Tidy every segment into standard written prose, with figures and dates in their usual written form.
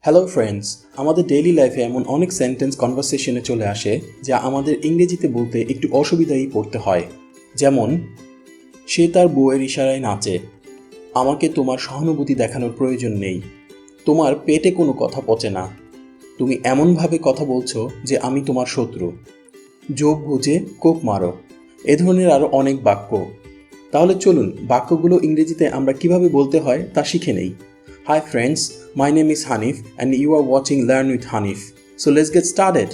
Hello friends, আমাদের daily লাইফে এমন অনেক সেন্টেন্স কনভারসেশনে চলে আসে যা আমাদের ইংরেজিতে বলতে একটু অসুবিধাই পড়তে হয়। যেমন, সে তার বউয়ের ইশারায় নাচে, আমাকে তোমার সহানুভূতি দেখানোর প্রয়োজন নেই, তোমার পেটে কোনো কথা পচে না, তুমি এমনভাবে কথা বলছো যে আমি তোমার শত্রু, যোগ বুঝে কোপ মারো। এ ধরনের আরও অনেক বাক্য। তাহলে চলুন বাক্যগুলো ইংরেজিতে আমরা কিভাবে বলতে হয় তা শিখে নেই। Hi friends, my name is Hanif and you are watching Learn with Hanif. So let's get started.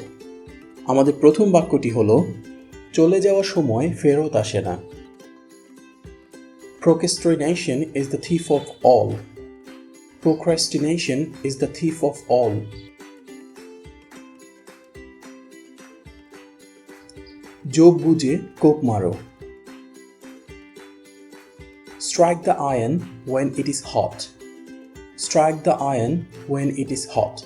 আমাদের প্রথম বাক্যটি হলো চলে যাওয়ার সময় ফেরত আসে না। Procrastination is the thief of all. Procrastination is the thief of all. যোগ বুঝে কোপ মারো। Strike the iron when it is hot. Strike the iron when it is hot.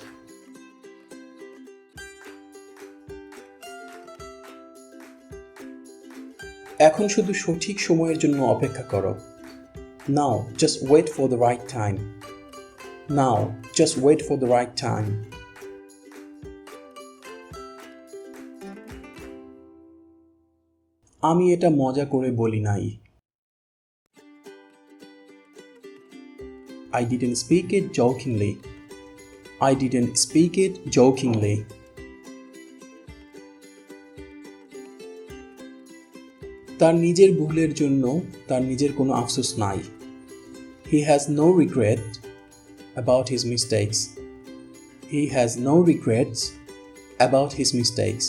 এখন শুধু সঠিক সময়ের জন্য অপেক্ষা করো। Now just wait for the right time. Now just wait for the right time. আমি এটা মজা করে বলি নাই। I didn't speak it jokingly. I didn't speak it jokingly. তার নিজের ভুলের জন্য তার নিজের কোনো আফসোস নাই। He has no regret about his mistakes. He has no regrets about his mistakes.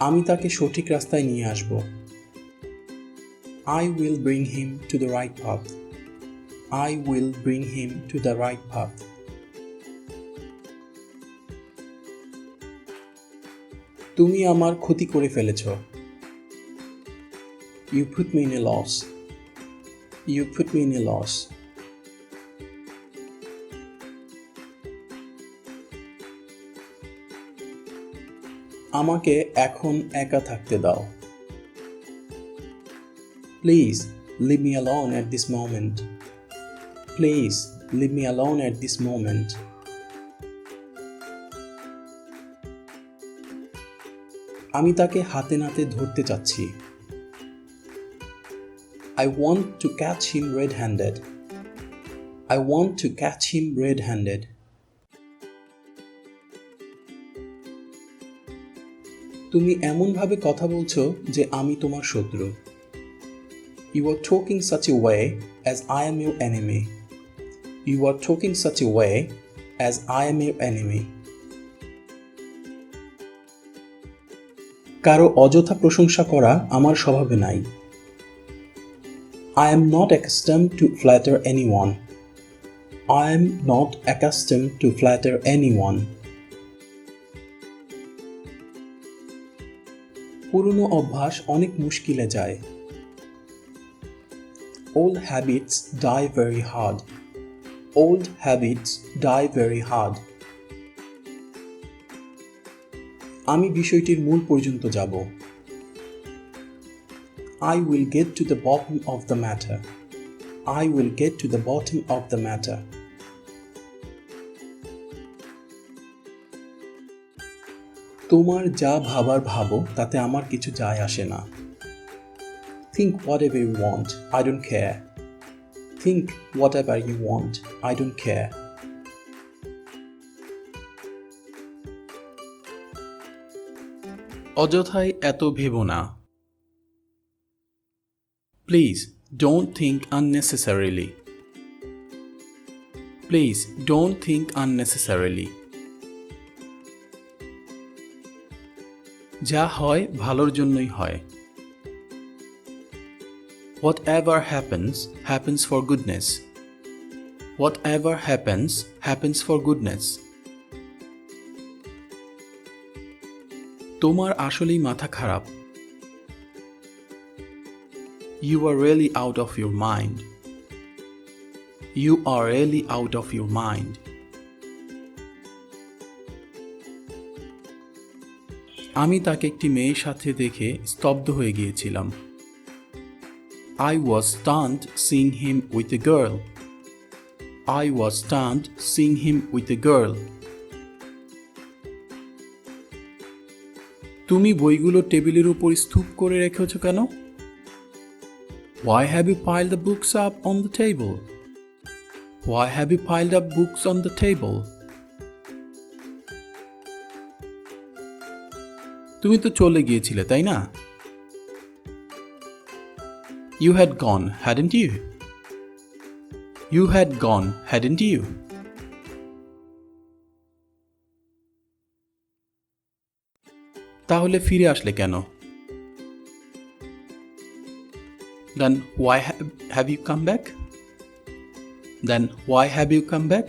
আমি তাকে সঠিক রাস্তায় নিয়ে আসব। I will bring him to the right path. I will bring him to the right path. তুমি আমার ক্ষতি করে ফেলেছ। You put me in a loss. You put me in a loss. আমাকে এখন একা থাকতে দাও। Please leave me alone at this moment. Please leave me alone at this moment. আমি তাকে হাতে নাতে ধরতে চাচ্ছি। I want to catch him red-handed. I want to catch him red-handed. তুমি এমনভাবে কথা বলছো যে আমি তোমার শত্রু। You are talking such a way as I am your enemy. You are talking such a way as I am your enemy. কারো অযথা প্রশংসা করা আমার স্বভাবে নাই। I am not accustomed to flatter anyone. I am not accustomed to flatter anyone. পুরনো অভ্যাস অনেক মুশকিলে যায়। Old habits die very hard. Old habits die very hard. আমি বিষয়টির মূল পর্যন্ত যাব। I will get to the bottom of the matter. I will get to the bottom of the matter. তোমার যা ভাবার ভাবো তাতে আমার কিছু যায় আসে না। Think whatever you want, I don't care. Think whatever you want, I don't care. অযথাই এত ভেবো না। Please don't think unnecessarily. Please don't think unnecessarily. যা হয় ভালোর জন্যই হয়। Whatever happens, happens for goodness. Whatever happens, happens for goodness. তোমার আসলেই মাথা খারাপ। You are really out of your mind. You are really out of your mind. আমি তাকে একটি মেয়ের সাথে দেখে স্তব্ধ হয়ে গিয়েছিলাম। I was stunned seeing him with a girl. I was stunned seeing him with a girl. তুমি বইগুলো টেবিলের উপর স্তূপ করে রেখেছো কেন? Why have you piled the books up on the table? Why have you piled up books on the table? তুমি তো চলে গিয়েছিলে, তাই না? You had gone, hadn't you? You had gone, hadn't you? তাহলে ফিরে আসলে কেন? Then why have you come back? Then why have you come back?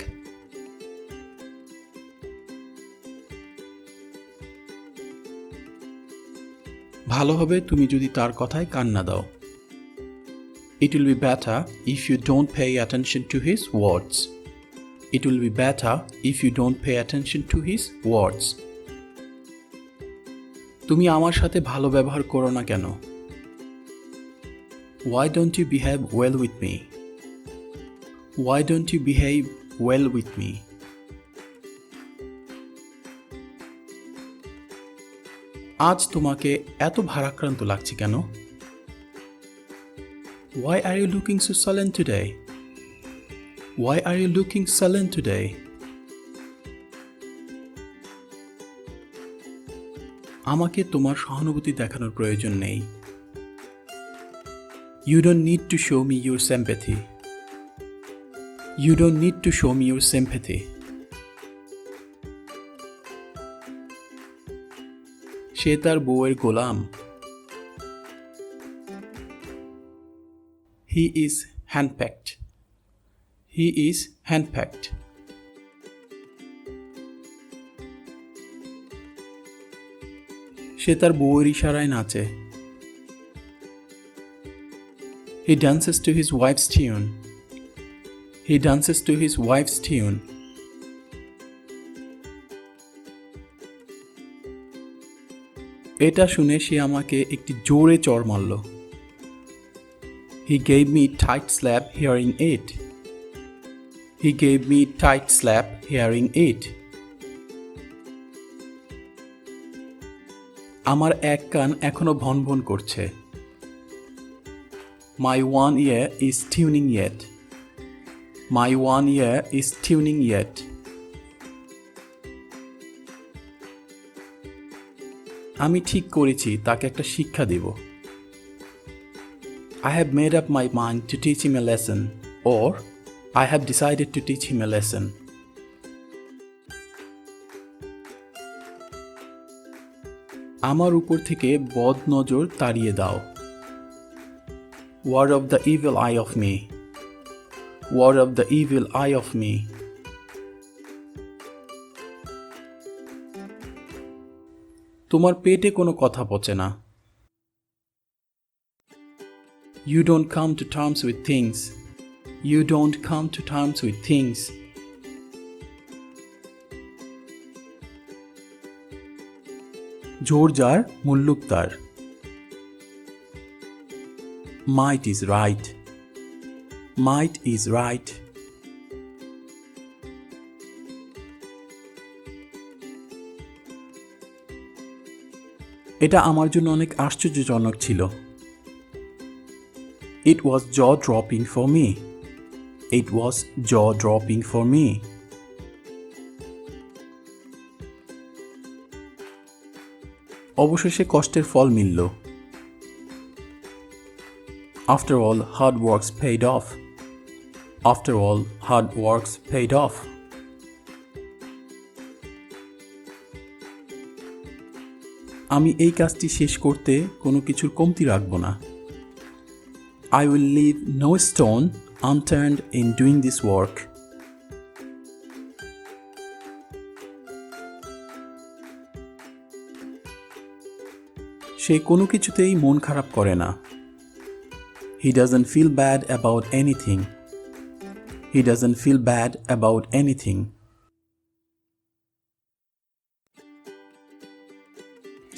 ভালো হবে তুমি যদি তার কথায় কান না দাও। It will be better if you don't pay attention to his words. It will be better if you don't pay attention to his words. তুমি আমার সাথে ভালো ব্যবহার করো না কেন? Why don't you behave well with me? Why don't you behave well with me? আজ তোমাকে এত ভারাক্রান্ত লাগছে কেন? Why are you looking so sullen today? Why are you looking sullen today? আমাকে তোমার সহানুভূতি দেখানোর প্রয়োজন নেই। You don't need to show me your sympathy. You don't need to show me your sympathy. সে তার বউয়ের গোলাম। He is handpicked. He is handpicked. সে তার বউয়ের ইশারায় নাচে। He dances to his wife's tune. He dances to his wife's tune. এটা শুনে সে আমাকে একটি জোরে চড় মারল। He gave me a tight slap hearing it. He gave me a tight slap hearing it. আমার এক কান এখনো ভনভন করছে। My one ear is tuning yet. My one ear is tuning yet. আমি ঠিক করেছি তাকে একটা শিক্ষা দেব। I have made up my mind to teach him a lesson, or I have decided to teach him a lesson. আমার উপর থেকে বদ নজর তাড়িয়ে দাও। Ward of the evil eye of me. Ward of the evil eye of me. তোমার পেটে কোনো কথা পচে না। You don't come to terms with things. You don't come to terms with things. জোর যার মুল্লুক তার। Might is right. Might is right. এটা আমার জন্য অনেক আশ্চর্যজনক ছিল। It was jaw-dropping for me. It was jaw-dropping for me. অবশেষে কষ্টের ফল মিলল। After all, hard works paid off. After all, hard works paid off. আমি এই কাজটি শেষ করতে কোনো কিছুর কমতি রাখব না। I will leave no stone unturned in doing this work. সে কোনো কিছুতেই মন খারাপ করে না। He doesn't feel bad about anything. He doesn't feel bad about anything.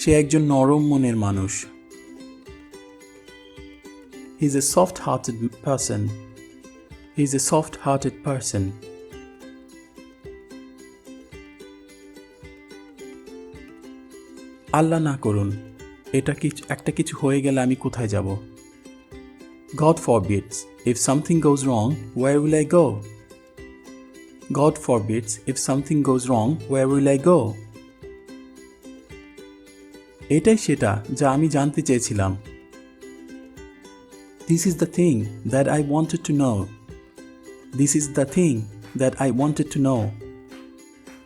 সে একজন নরম মনের মানুষ। He's a soft-hearted person. He is a soft-hearted person. আল্লাহ না করুন, একটা কিছু হয়ে গেলে আমি কোথায় যাব? God forbids, if something goes wrong, where will I go? God forbids, if something goes wrong, where will I go? এটাই সেটা যা আমি জানতে চেয়েছিলাম. This is the thing that I wanted to know. This is the thing that I wanted to know.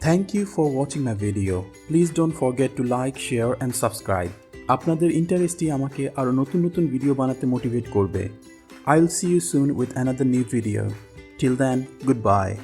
Thank you for watching my video. Please don't forget to like, share and subscribe. আপনাদের ইন্টারেস্টই আমাকে আরো নতুন নতুন video বানাতে motivate করবে. I'll see you soon with another new video. Till then, goodbye.